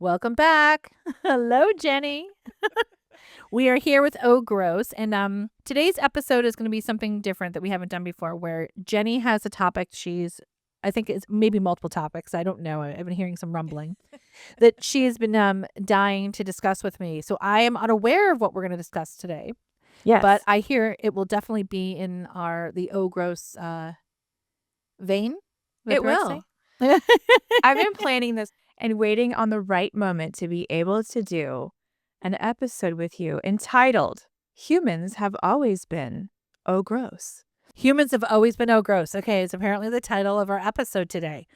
Welcome back. Hello, Jennie. We are here with Oh Gross, and today's episode is going to be something different that we haven't done before, where Jennie has a topic I think it's maybe multiple topics. I don't know. I've been hearing some rumbling that she has been dying to discuss with me. So I am unaware of what we're going to discuss today, Yes. but I hear it will definitely be in the Oh Gross vein. It will. I've been planning this and waiting on the right moment to be able to do an episode with you entitled Humans Have Always Been Oh Gross. Humans have always been Oh Gross. Okay, it's apparently the title of our episode today.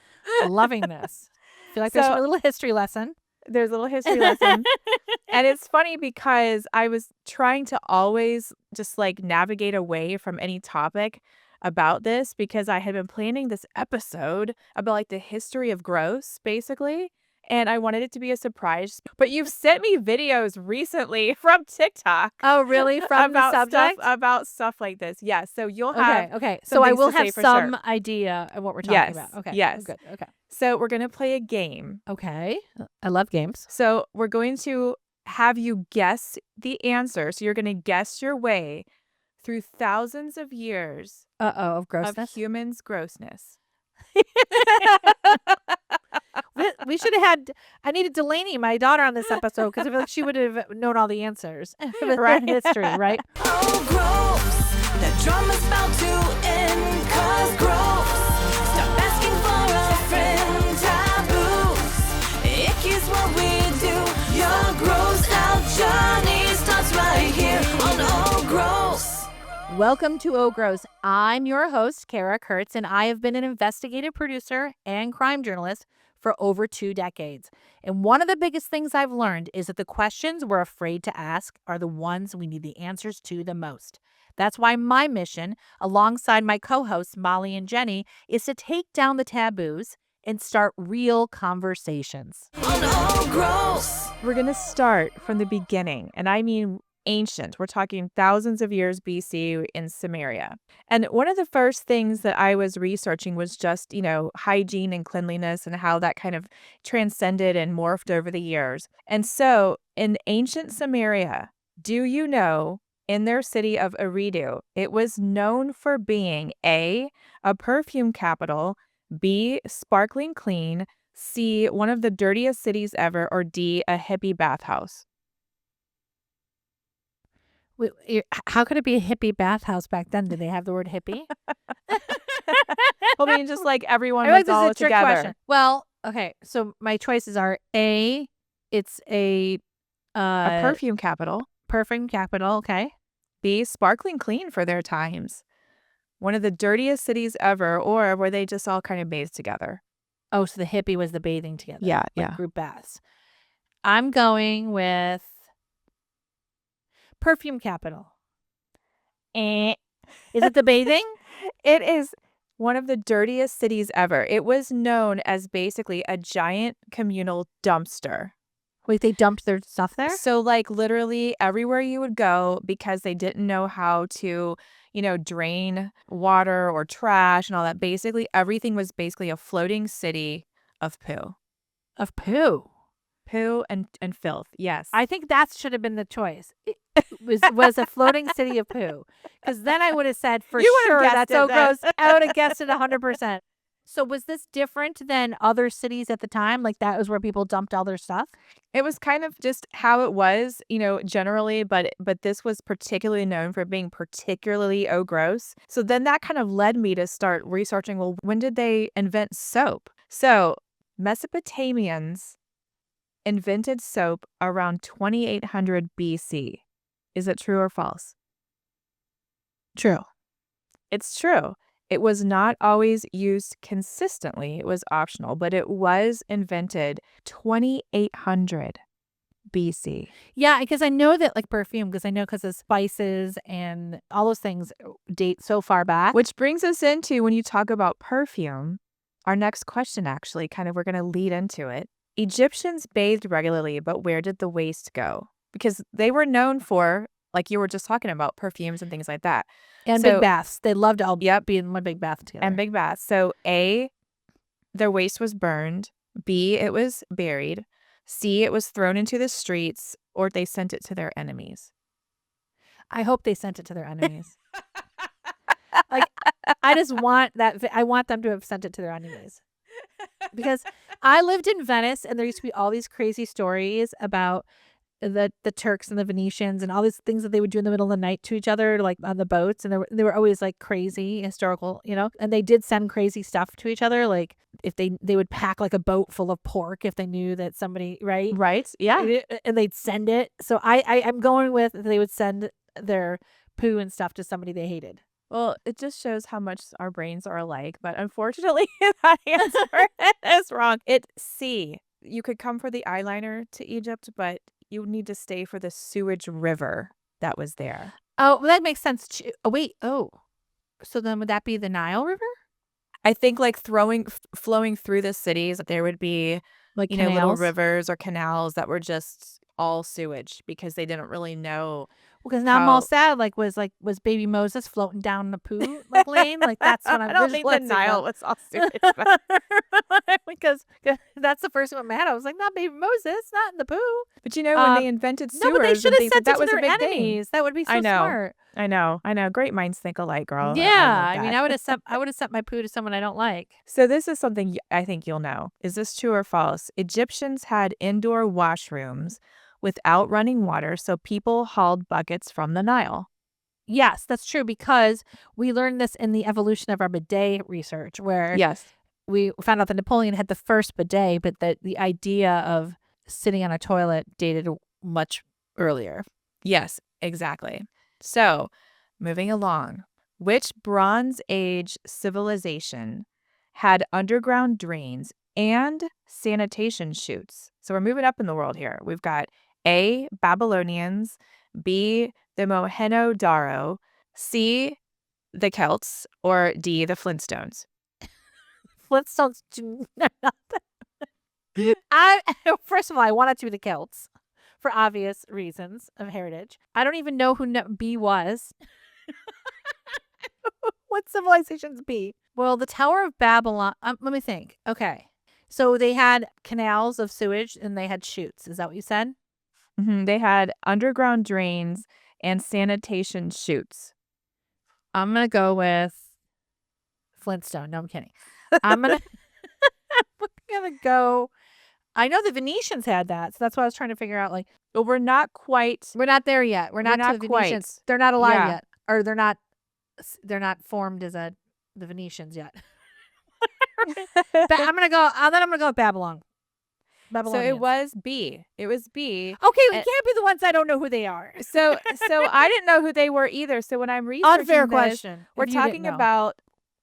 Loving this. I feel like there's a little history lesson. There's a little history lesson. And it's funny because I was trying to always just navigate away from any topic about this because I had been planning this episode about the history of gross, basically. And I wanted it to be a surprise. But you've sent me videos recently from TikTok. Oh, really? From the subject? About stuff like this. Yeah. So you'll have. Okay. So I will have some idea of what we're talking about. Okay. Yes. Oh, good. Okay. So we're going to play a game. Okay. I love games. So we're going to have you guess the answer. So you're going to guess your way through thousands of years of grossness. Of humans' grossness. We should have had. I needed Delaney, my daughter, on this episode because I feel like she would have known all the answers. Right. History, right? Oh, gross. The drama's about to end, 'cause gross. Stop asking for a friend, taboos. Icky's what we do. Your gross out journey starts right here on Oh, gross. Welcome to Oh Gross. I'm your host, Kara Kurtz, and I have been an investigative producer and crime journalist for over 2 decades. And one of the biggest things I've learned is that the questions we're afraid to ask are the ones we need the answers to the most. That's why my mission, alongside my co-hosts Molly and Jennie, is to take down the taboos and start real conversations. On Oh, gross. We're going to start from the beginning, and I mean ancient. We're talking thousands of years BC in Samaria. And one of the first things that I was researching was just, hygiene and cleanliness and how that kind of transcended and morphed over the years. And so in ancient Samaria, do you know, in their city of Eridu, it was known for being A, a perfume capital, B, sparkling clean, C, one of the dirtiest cities ever, or D, a hippie bathhouse. Wait, how could it be a hippie bathhouse back then? Did they have the word hippie? I mean, just everyone was all together. Question. Well, okay. So my choices are A, it's a perfume capital. Perfume capital, okay. B, sparkling clean for their times. One of the dirtiest cities ever, or were they just all kind of bathed together? Oh, so the hippie was the bathing together. Yeah, Group baths. I'm going with perfume capital. Is it the bathing? It is one of the dirtiest cities ever. It was known as basically a giant communal dumpster. Wait, they dumped their stuff there? So literally everywhere you would go, because they didn't know how to, drain water or trash and all that. Basically, everything was basically a floating city of poo. Of poo? Poo and filth, yes. I think that should have been the choice. It was a floating city of poo. Because then I would have said for sure that's so gross. I would have guessed it 100%. So was this different than other cities at the time? That was where people dumped all their stuff? It was kind of just how it was, generally, but this was particularly known for being particularly gross. So then that kind of led me to start researching, well, when did they invent soap? So Mesopotamians invented soap around 2800 BC. Is it true or false? True. It's true. It was not always used consistently. It was optional, but it was invented 2800 BC. Yeah, because I know that perfume, because of spices and all those things date so far back. Which brings us into, when you talk about perfume, our next question actually, we're going to lead into it. Egyptians bathed regularly, but where did the waste go? Because they were known for, like you were just talking about, perfumes and things like that. And big baths. They loved to all be in one big bath together. And big baths. So A, their waste was burned. B, it was buried. C, it was thrown into the streets, or they sent it to their enemies. I hope they sent it to their enemies. Like, I just want that. I want them to have sent it to their enemies. Because I lived in Venice, and there used to be all these crazy stories about the Turks and the Venetians and all these things that they would do in the middle of the night to each other, like on the boats. And they were always like crazy historical, and they did send crazy stuff to each other. Like if they would pack like a boat full of pork if they knew that somebody, right? Right. Yeah. And they'd send it. So I'm going with they would send their poo and stuff to somebody they hated. Well, it just shows how much our brains are alike. But unfortunately, that answer is wrong. It's C. You could come for the eyeliner to Egypt, but you need to stay for the sewage river that was there. Oh, well, that makes sense. Oh, wait. Oh, so then would that be the Nile River? I think like flowing through the cities, there would be Like little canals? rivers or canals that were just all sewage because they didn't really know. Because now I'm all how- sad. Like was baby Moses floating down the poo lane? Like that's what I'm. I don't think the visualizing Nile now. was all sewage. But because that's the first one mad. I was like, not baby Moses, not in the poo. when they invented sewers, No, but they and should have things, sent it that to was a their big thing. enemies. That would be so I know. smart. I know. Great minds think alike, girl. Yeah, love I mean, that. I would have sent my poo to someone I don't like. So this is something I think you'll know. Is this true or false? Egyptians had indoor washrooms without running water, so people hauled buckets from the Nile. Yes, that's true because we learned this in the evolution of our bidet research, where Yes. we found out that Napoleon had the first bidet, but that the idea of sitting on a toilet dated much earlier. Yes, exactly. So, moving along. Which Bronze Age civilization had underground drains and sanitation chutes? So we're moving up in the world here. We've got A, Babylonians, B, the Mohenjo-Daro, C, the Celts, or D, the Flintstones. Flintstones do not. First of all, I want it to be the Celts for obvious reasons of heritage. I don't even know who B was. What civilization's B? Well, the Tower of Babylon. Let me think. Okay. So they had canals of sewage and they had chutes. Is that what you said? They had underground drains and sanitation chutes. I'm going to go with Flintstone. No, I'm kidding. I'm going to go. I know the Venetians had that. So that's why I was trying to figure out, like, But we're not quite. we're not there yet. We're not not to the quite. Venetians. They're not alive Yeah. yet. Or they're not formed as the Venetians yet. I'm going to go with Babylon. So Babylonians. it was B. It was B. Okay, we and- can't be the ones I don't know who they are. So I didn't know who they were either. So when I'm researching Unfair this, question. we're if you didn't talking know. about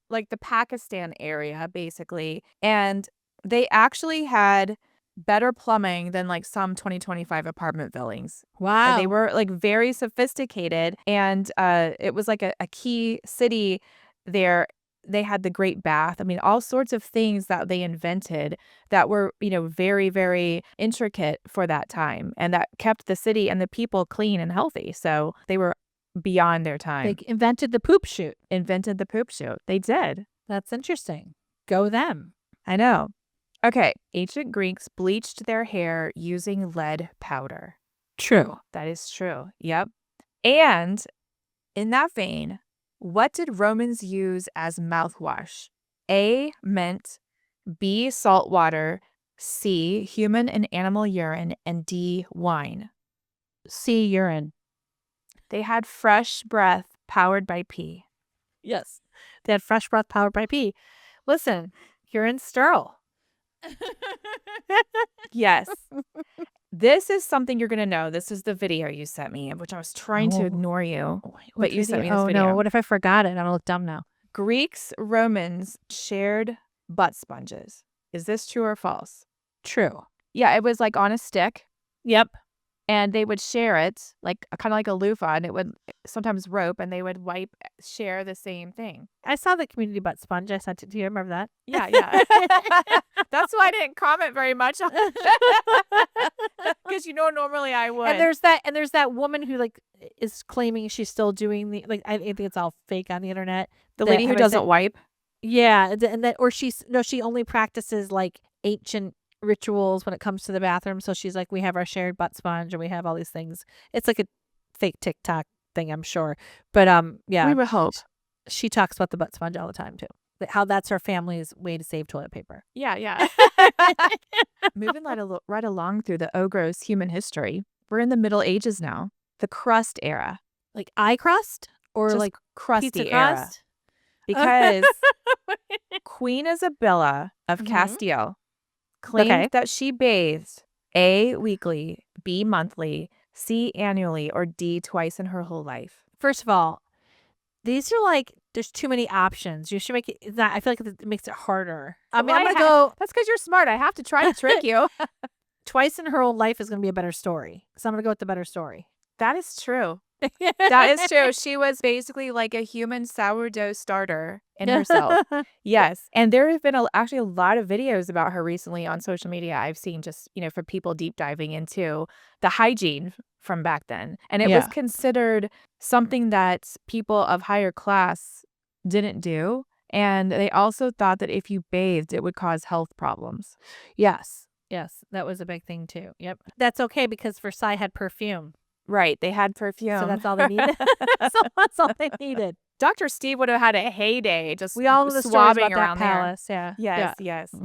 like the Pakistan area, basically. And they actually had better plumbing than like some 2025 apartment buildings. Wow. And they were like very sophisticated. And it was like a key city there. They had the Great Bath. I mean, all sorts of things that they invented that were, very, very intricate for that time. And that kept the city and the people clean and healthy. So they were beyond their time. They invented the poop chute. Invented the poop chute. They did. That's interesting. Go them. I know. Okay. Ancient Greeks bleached their hair using lead powder. True. That is true. Yep. And in that vein, what did Romans use as mouthwash? A, mint, B, salt water, C, human and animal urine, and D, wine. C, urine. They had fresh breath powered by pee. Yes. They had fresh breath powered by pee. Listen, urine's sterile. Yes. This is something you're going to know. This is the video you sent me, which I was trying to Oh. ignore you. What you sent me this Oh, video. no. What if I forgot it and I'm look dumb now? Greeks, Romans shared butt sponges. Is this true or false? True. Yeah, it was like on a stick. Yep. And they would share it, like kind of like a loofah, and it would sometimes rope, and they would share the same thing. I saw the community butt sponge. I sent it to you. Remember that? Yeah. That's why I didn't comment very much on because normally I would. And there's that woman who like is claiming she's still doing the I think it's all fake on the internet. the that- lady who have I doesn't said- wipe. Yeah, and that or she only practices like ancient rituals when it comes to the bathroom. So she's like, we have our shared butt sponge and we have all these things. It's like a fake TikTok thing, I'm sure. But yeah, We would hope. she talks about the butt sponge all the time too. How that's her family's way to save toilet paper. Yeah. Moving right along through the gross human history, we're in the Middle Ages now, the crust era, Like eye crust or just like crusty pizza era, crust? because Queen Isabella of Mhm. Castile claimed Okay. that she bathed A, weekly, B, monthly, C, annually, or D, twice in her whole life. First of all, these are like, there's too many options. You should make it, I feel like it makes it harder. I mean, Well, I'm going to ha- go That's because you're smart. I have to try to trick you. twice in her whole life is going to be a better story. So I'm going to go with the better story. That is true. That is true. She was basically like a human sourdough starter in herself. Yes. And there have been actually a lot of videos about her recently on social media. I've seen just, for people deep diving into the hygiene from back then. And it was Yeah. considered something that people of higher class didn't do. And they also thought that if you bathed, it would cause health problems. Yes. That was a big thing too. Yep. That's okay because Versailles had perfume. Right. They had perfume. So that's all they needed. So that's all they needed. Dr. Steve would have had a heyday just We all know the stories swabbing about around that there. palace. Yeah. Yes.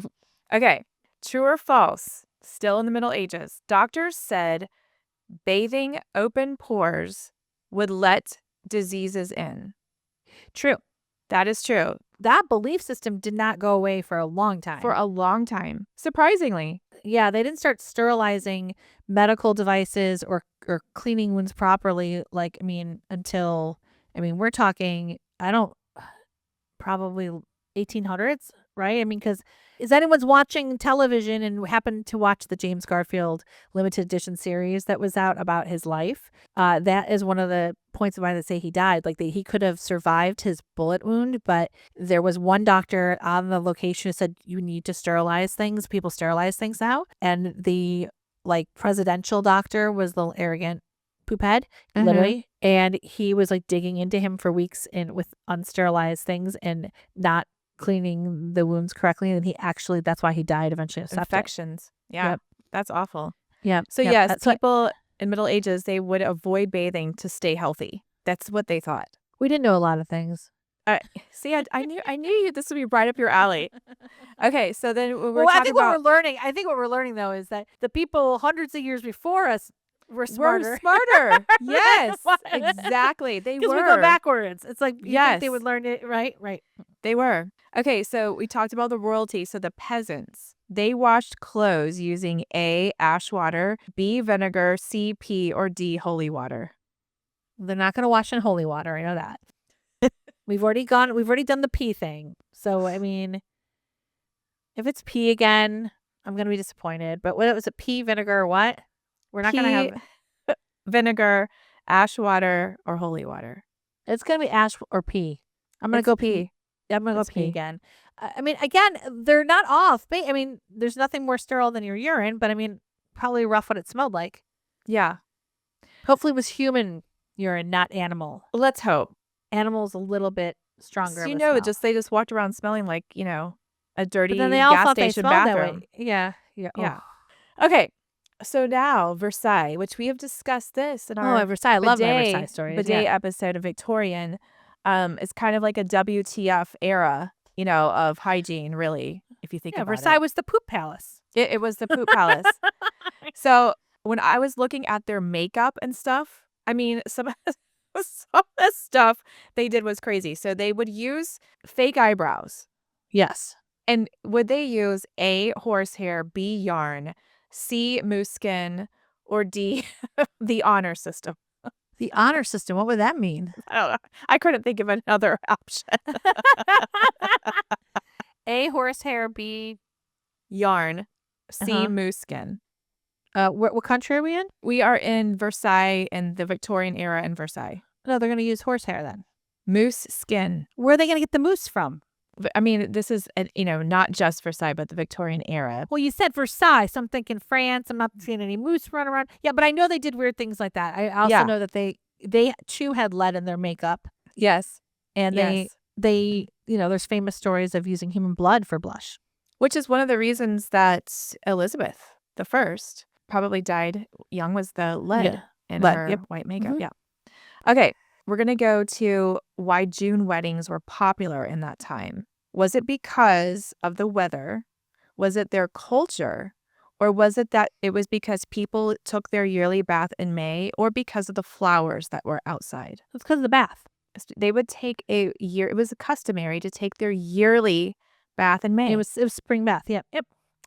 Okay. True or false? Still in the Middle Ages. Doctors said bathing open pores would let diseases in. True. That is true. That belief system did not go away for a long time. For a long time. Surprisingly. Yeah, they didn't start sterilizing medical devices or cleaning wounds properly. Until we're talking. Probably 1800s, right? Because is anyone's watching television and happened to watch the James Garfield limited edition series that was out about his life? That is one of the points of why they say he died. He could have survived his bullet wound, but there was one doctor on the location who said, you need to sterilize things. People sterilize things now. And the presidential doctor was the arrogant poophead, literally. And he was digging into him for weeks with unsterilized things and not cleaning the wounds correctly. And that's why he died eventually of septic. Infections. Yeah. Yep. That's awful. Yeah. So Yep. yes, That's what- people in Middle Ages, they would avoid bathing to stay healthy. That's what they thought. we didn't know a lot of things. See, I knew this would be right up your alley. Okay, so then we're Well, I talking think about what we're learning. I think what we're learning though is that the people hundreds of years before us were smarter. we're smarter. Yes, Why? exactly. They Because were. we go backwards. It's like you think they Yes. would learn it, right? Right. They were. Okay, so we talked about the royalty. So the peasants, they washed clothes using A, ash water, B, vinegar, C, pee, or D, holy water. They're not going to wash in holy water. I know that. We've already done the pee thing. So, if it's pee again, I'm going to be disappointed. But what was it? Pee, vinegar, or what? We're not going to have. Vinegar, ash water, or holy water. It's going to be ash or pee. I'm going to It's go pee. I'm going to go It's pee pee. again. Again, they're not off. There's nothing more sterile than your urine, but probably rough what it smelled like. Yeah. Hopefully it was human urine, not animal. Let's hope. Animal's a little bit stronger. So, of a smell. they just walked around smelling like, a dirty But then they all gas thought they station smelled bathroom. that way. Yeah. Yeah. Okay. So now Versailles, which we have discussed this in our Versailles. I love my bidet- Versailles stories. bidet episode of Victorian, is kind of like a WTF era, of hygiene, really, if you think Yeah, about Versailles it. was the poop palace. It was the poop palace. So when I was looking at their makeup and stuff, some of the stuff they did was crazy. So they would use fake eyebrows. Yes. And would they use A, horsehair, B, yarn, C, moose skin, or D, the honor system? The honor system. What would that mean? I don't know. I couldn't think of another option. A, horsehair. B, Yarn, C, Uh-huh. moose skin. what country are we in? We are in Versailles in the Victorian era in Versailles. No, they're going to use horsehair then. Moose skin. Where are they going to get the moose from? This is, not just Versailles, but the Victorian era. Well, you said Versailles, so I'm thinking France. I'm not seeing any moose run around. Yeah, but I know they did weird things like that. I also Yeah. know that they too had lead in their makeup, Yes. and Yes. they there's famous stories of using human blood for blush. Which is one of the reasons that Elizabeth the First probably died young, was the lead in Lead, her yep. white makeup. Mhm. Yeah. Okay, we're going to go to why June weddings were popular in that time. Was it because of the weather? Was it their culture? Or was it that it was because people took their yearly bath in May, or because of the flowers that were outside? It's because of the bath. They would take a year, it was customary to take their yearly bath in May. It was spring bath. Yep.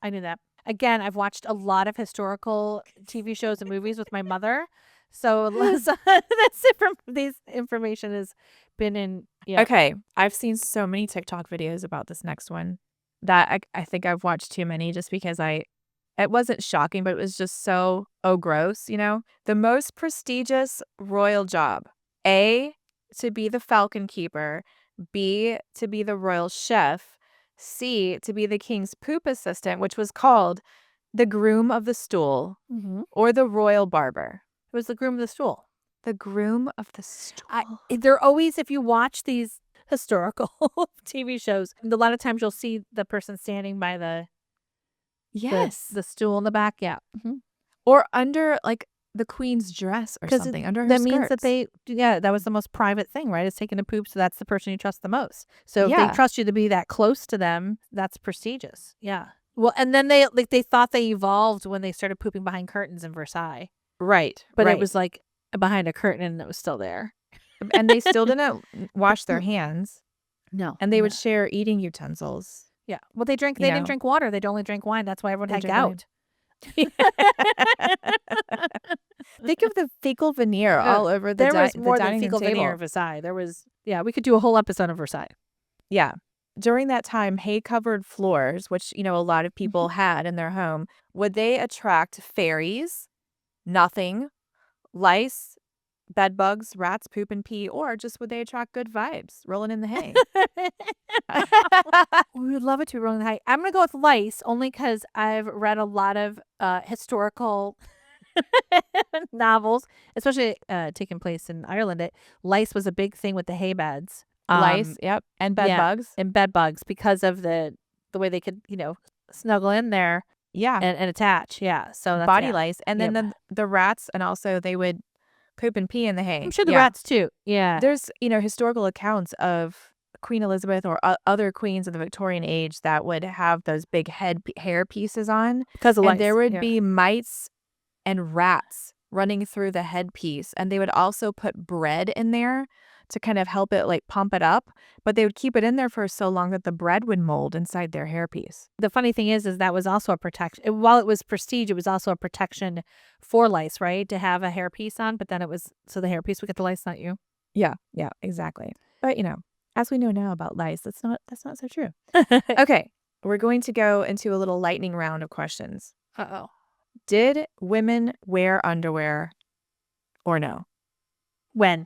I knew that. Again, I've watched a lot of historical TV shows and movies with my mother. So that's it from these information has been in. Yeah. Okay, I've seen so many TikTok videos about this next one that I think I've watched too many just because it wasn't shocking, but it was just so, gross, The most prestigious royal job. A, to be the falcon keeper. B, to be the royal chef. C, to be the king's poop assistant, which was called the groom of the stool, or the royal barber. It was the groom of the stool. The groom of the stool. They're always, if you watch these historical TV shows, a lot of times you'll see the person standing by the stool in the back. Yeah. Or under like the queen's dress or something, under her that skirts. means that that was the most private thing, right? Is taking a poop, so that's the person you trust the most. So if they trust you to be that close to them, that's prestigious. Yeah. Well, and then they thought they evolved when they started pooping behind curtains in Versailles. Right. But it was like behind a curtain and it was still there. And they still didn't wash their hands. No. And they would share eating utensils. Yeah. Well, they didn't drink water. They'd only drink wine. That's why everyone had gout. Think of the fecal veneer all over the There was more the than dining fecal table. veneer in Versailles. There was, we could do a whole episode of Versailles. Yeah. During that time, hay-covered floors, which, a lot of people had in their home, would they attract fairies, nothing, lice, bed bugs, rats, poop and pee, or just would they attract good vibes rolling in the hay? We would love it to be rolling in the hay. I'm going to go with lice only because I've read a lot of historical novels, especially taking place in Ireland. Lice was a big thing with the hay beds. Lice, yep, and bed bugs. And bed bugs because of the way they could, snuggle in there. Yeah. And attach. Yeah. So that's body lice. And then the rats, and also they would poop and pee in the hay. I'm sure the rats too. Yeah. There's, historical accounts of Queen Elizabeth or other queens of the Victorian age that would have those big hair pieces on. Because of lice. And there would be mites and rats running through the headpiece. And they would also put bread in there to kind of help it pump it up, but they would keep it in there for so long that the bread would mold inside their hairpiece. The funny thing is that was also a protection. While it was prestige, it was also a protection for lice, right? To have a hairpiece on, but then it was so the hairpiece would get the lice, not you. Yeah, exactly. But as we know now about lice, that's not so true. Okay, we're going to go into a little lightning round of questions. Uh-oh. Did women wear underwear or no? When?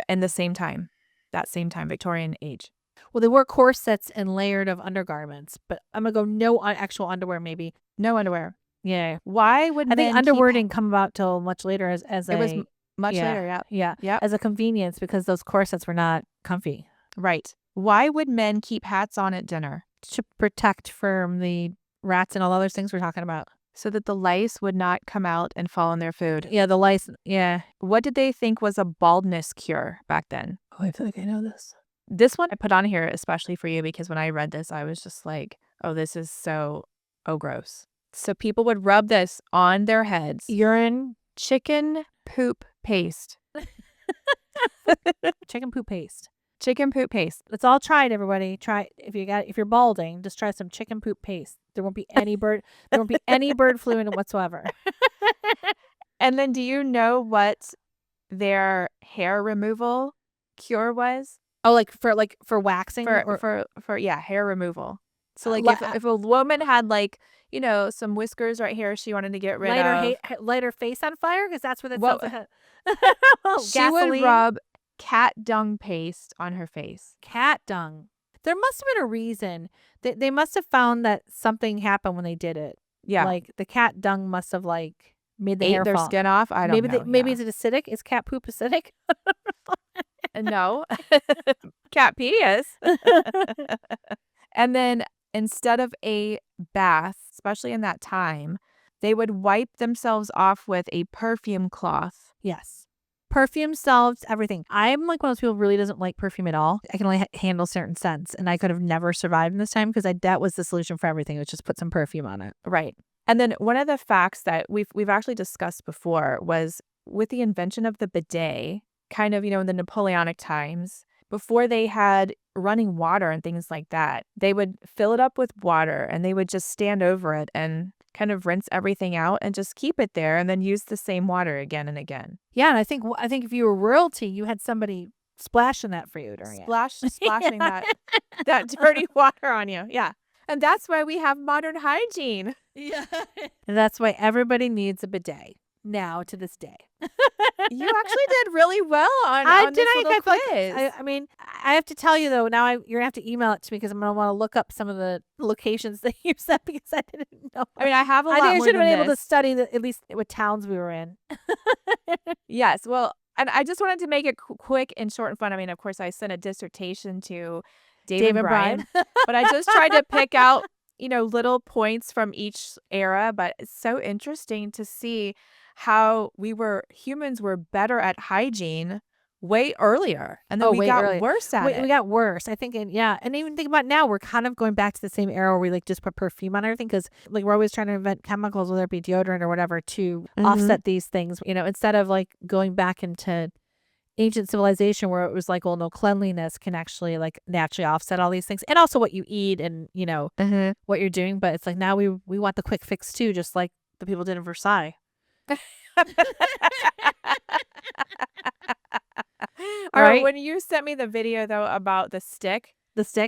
In the same time, Victorian age. Well, they wore corsets and layered of undergarments, but I'm going to go no actual underwear, maybe. No underwear. Yeah. Why would I think underwear didn't come about till much later as it was much later, yeah. Yeah. Yep. As a convenience because those corsets were not comfy. Right. Why would men keep hats on at dinner? To protect from the rats and all other things we're talking about. So that the lice would not come out and fall in their food. Yeah, the lice. Yeah. What did they think was a baldness cure back then? Oh, I feel like I know this. This one I put on here especially for you because when I read this, I was just like, oh, this is so, gross. So people would rub this on their heads. Urine. Chicken poop paste. Chicken poop paste. Chicken poop paste. Let's all try it, everybody. Try if you're balding, just try some chicken poop paste. There won't be any bird flu in it whatsoever. And then do you know what their hair removal cure was? Oh, for waxing for hair removal. So if a woman had some whiskers right here she wanted to get rid of, light her face on fire because that's what it says. She would rub cat dung paste on her face. Cat dung. There must have been a reason. They must have found that something happened when they did it. Yeah. Like the cat dung must have made the ate hair their fall. skin off. I don't know. Maybe is it acidic? Is cat poop acidic? No. Cat pee is. And then instead of a bath, especially in that time, they would wipe themselves off with a perfume cloth. Yes. Perfume solves everything. I'm like one of those people who really doesn't like perfume at all. I can only handle certain scents, and I could have never survived in this time because that was the solution for everything. It was just put some perfume on it. Right. And then one of the facts that we've actually discussed before was with the invention of the bidet, kind of, in the Napoleonic times, before they had running water and things like that, they would fill it up with water and they would just stand over it and kind of rinse everything out and just keep it there and then use the same water again and again. Yeah, and I think if you were royalty, you had somebody splashing that for you during it. Splashing that dirty water on you. Yeah. And that's why we have modern hygiene. Yeah. And that's why everybody needs a bidet now to this day. You actually did really well on this little quiz. I mean, I have to tell you though, now you're gonna have to email it to me because I'm gonna want to look up some of the locations that you said because I didn't know. I mean, I have a lot I think I more should have than been able to this. study at least what towns we were in. Yes. Well, and I just wanted to make it quick and short and fun. I mean, of course, I sent a dissertation to Dave and Brian, but I just tried to pick out, little points from each era. But it's so interesting to see how humans were better at hygiene way earlier. And then we got worse at it. We got worse, I think. And even think about now, we're kind of going back to the same era where we like just put perfume on everything because like we're always trying to invent chemicals, whether it be deodorant or whatever, to offset these things, instead of like going back into ancient civilization where it was like, well, no, cleanliness can actually like naturally offset all these things and also what you eat and, what you're doing. But it's like now we want the quick fix too, just like the people did in Versailles. All right. When you sent me the video though about the stick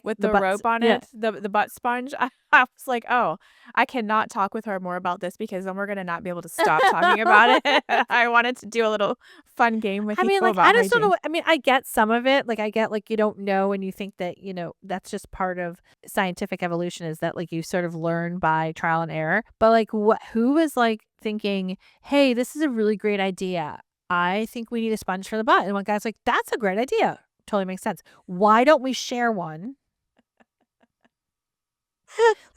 with the rope on it, the butt sponge, I was like, oh, I cannot talk with her more about this because then we're gonna not be able to stop talking about it. I wanted to do a little fun game with you about I just hygiene. don't know. I mean, I get some of it. Like I get like you don't know and you think that, that's just part of scientific evolution is that like you sort of learn by trial and error. But like who was like thinking, hey, this is a really great idea. I think we need a sponge for the butt. And one guy's like, that's a great idea. Totally makes sense. Why don't we share one?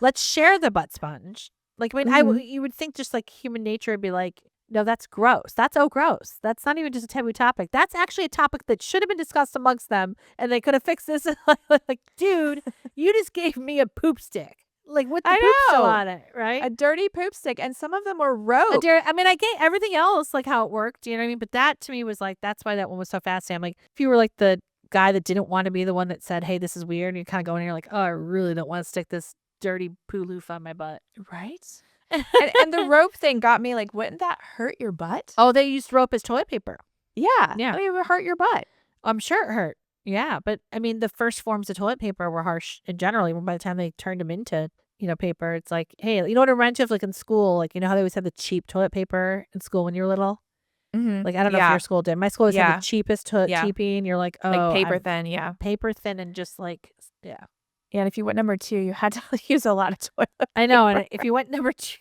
Let's share the butt sponge. Like, I mean, you would think just like human nature would be like, no, that's gross. That's gross. That's not even just a taboo topic. That's actually a topic that should have been discussed amongst them, and they could have fixed this. Like, dude, you just gave me a poop stick. Like with the poop still on it, right? A dirty poop stick, and some of them were rope. I mean, I get everything else, like how it worked. You know what I mean? But that to me was like, that's why that one was so fascinating. I'm like, if you were like the guy that didn't want to be the one that said, hey, this is weird, and you kind of go in here like, oh, I really don't want to stick this dirty poo loof on my butt. Right? and the rope thing got me like, wouldn't that hurt your butt? Oh, they used rope as toilet paper. Yeah. Yeah. I mean, it would hurt your butt. I'm sure it hurt. Yeah. But I mean, the first forms of toilet paper were harsh and generally by the time they turned them into, paper, it's like, hey, you know what it reminds you of like in school? Like, how they always had the cheap toilet paper in school when you were little? Mm-hmm. Like, I don't know if your school did. My school always had the cheapest toilet cheapy, and you're like, oh. Like paper thin, yeah. Paper thin and just like, yeah. Yeah, and if you went number 2, you had to use a lot of toilet paper. I know, and if you went number 2,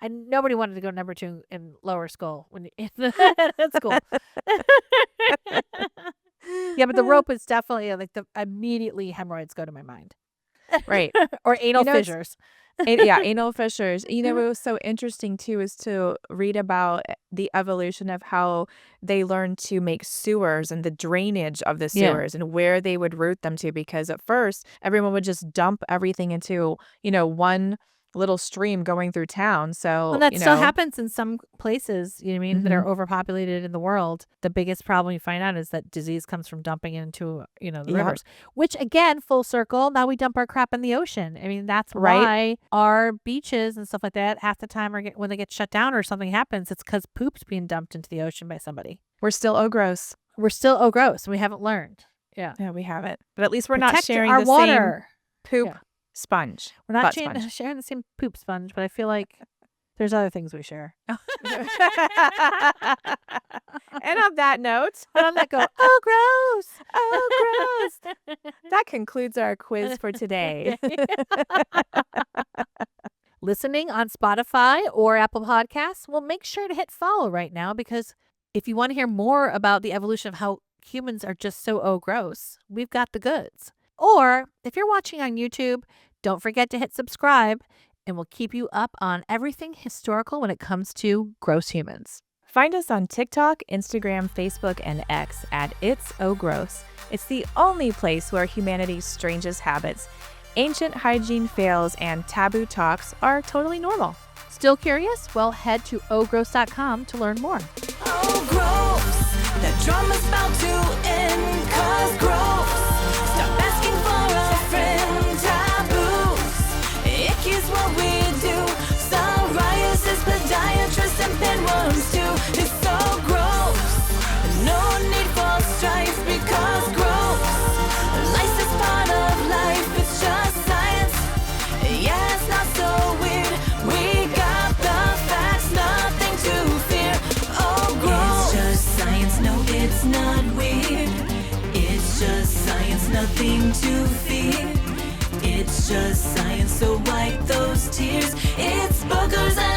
nobody wanted to go number 2 in lower school when in school. Yeah, but the rope is definitely like immediately hemorrhoids go to my mind. Right. Or anal fissures. Anal fissures. What was so interesting too is to read about the evolution of how they learned to make sewers and the drainage of the sewers and where they would route them to, because at first everyone would just dump everything into, one little stream going through town. So well, that still happens in some places, you know what I mean, that are overpopulated in the world. The biggest problem you find out is that disease comes from dumping into, the rivers, which again, full circle, now we dump our crap in the ocean. I mean, that's why our beaches and stuff like that, half the time when they get shut down or something happens, it's because poop's being dumped into the ocean by somebody. We're still gross. We're still gross. And we haven't learned. Yeah. Yeah, we haven't. But at least we're not sharing our the water. Same poop sponge. We're not sharing the same poop sponge, but I feel like there's other things we share. And on that note, oh, gross. Oh, gross. That concludes our quiz for today. Listening on Spotify or Apple Podcasts, well, make sure to hit follow right now, because if you want to hear more about the evolution of how humans are just so gross, we've got the goods. Or if you're watching on YouTube, Don't forget to hit subscribe, and we'll keep you up on everything historical when it comes to gross humans. Find us on TikTok, Instagram, Facebook, and X at It's Oh Gross. It's the only place where humanity's strangest habits, ancient hygiene fails, and taboo talks are totally normal. Still curious? Well, head to ogross.com to learn more. Oh, gross. That drama's about to end, 'cause gross. Stop asking for a friend. Taboos. Icky's what we do. Psoriasis, podiatrist, and pinworms too. It's so gross. No need for strife, because gross. Life's is part of life. It's just science. Yeah, it's not so weird. We got the facts, nothing to fear. Oh, gross. It's just science, no, it's not weird. It's just science, nothing to fear. It's just science, so wipe those tears. It's boogers and